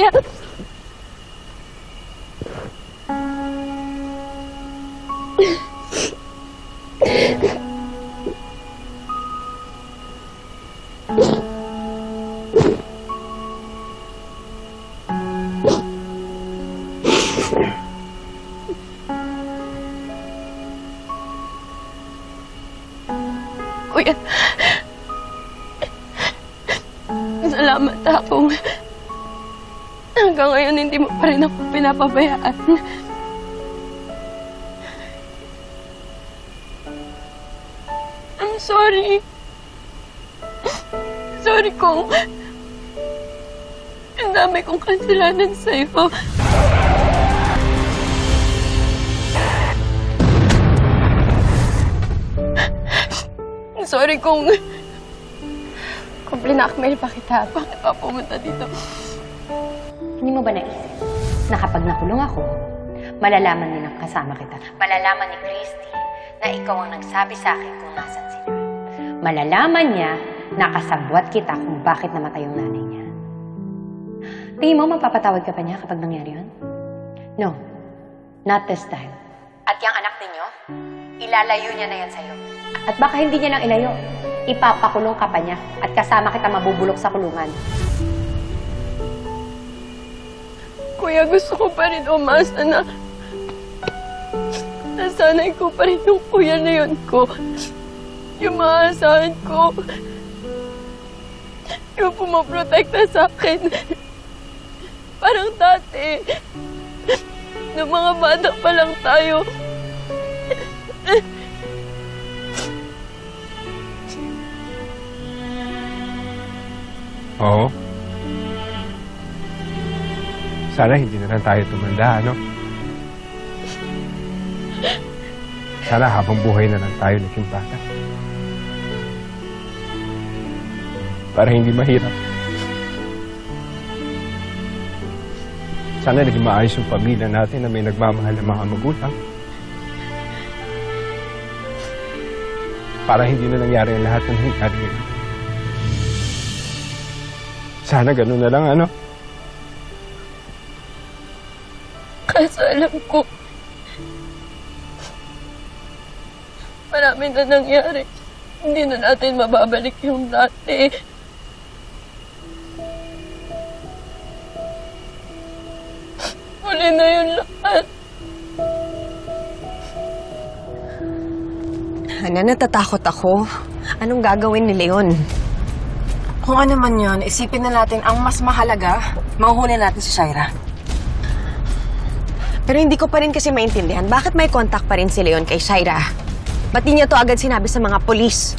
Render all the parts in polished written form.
Kuya! Kuya, salamat akong hanggang ngayon hindi mo pa rin ako pinapabayaan. I'm sorry. Sorry kung ang dami kong kasalanan sa'yo. Sorry kung pinakmail pa kita. Bakit pa pumunta dito? Hindi mo ba naisip na kapag nakulong ako, malalaman din ang kasama kita. Malalaman ni Christy na ikaw ang nagsabi sa akin kung nasan sila. Malalaman niya na kasabwat kita kung bakit namatay yung nanay niya. Tingin mo mapapatawad ka pa niya kapag nangyari yun? No. Not this time. At yung anak ninyo, ilalayo niya na yan sa'yo. At baka hindi niya nang ilayo. Ipapakulong ka pa niya at kasama kita mabubulok sa kulungan. Kuya, gusto ko pa rin umasa na nasanay ko pa rin yung kuya na yun ko. Yung maasahan ko. Yung pumaprotekta sa akin. Parang dati. Nung mga bata pa lang tayo. Oo. Sana hindi na lang tayo tumanda, ano? Sana habang buhay na lang tayo naging bata. Para hindi mahirap. Sana naging maayos yung pamilya natin na may nagmamahal ng mga magulang. Para hindi na nangyari ang lahat ng nangyari ngayon. Sana ganun na lang, ano? Kaso alam ko, marami na nangyari. Hindi na natin mababalik yung dati. Huli na yung lahat. Hana, natatakot ako. Anong gagawin ni Leon? Kung ano man yun, isipin na natin ang mas mahalaga, mahuhuli natin si Shaira. Pero hindi ko pa rin kasi maintindihan, bakit may contact pa rin si Leon kay Shaira? Ba't di niya to agad sinabi sa mga polis?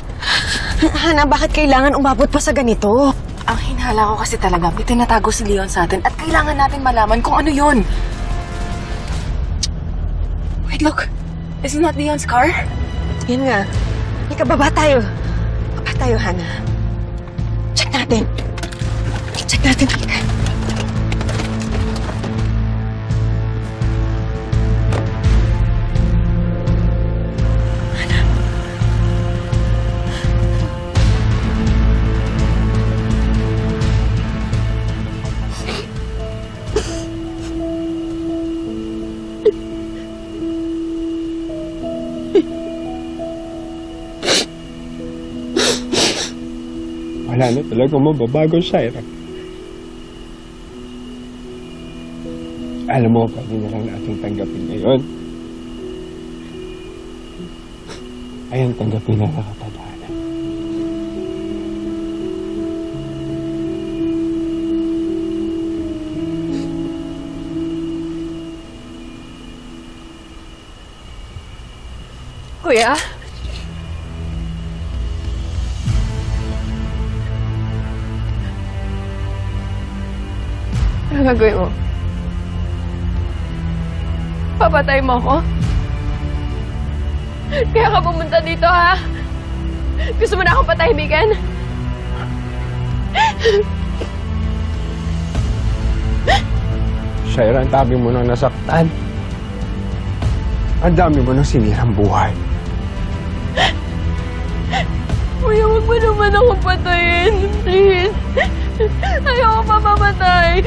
Hana, bakit kailangan umabot pa sa ganito? Ang hinala ko kasi talaga, may tinatago si Leon sa atin at kailangan natin malaman kung ano yun. Wait, look. Isn't that Leon's car? Yan nga. Ika, baba tayo. Baba tayo, Hana. Check natin. Check natin. Halika. Wala na talaga mababago, Shaira. Alam mo, pwede na lang natin tanggapin ngayon. Ayun, tanggapin na nakatadhana. Kuya? Ano gagawin mo? Papatay mo ako? Kaya ka pumunta dito, ha? Gusto mo na akong patahimikan? Shaira, ang dami mo nang nasaktan. Ang dami mo nang sinirang buhay. Kuya, huwag mo naman ako patayin. Please. Ayoko pa mamatay.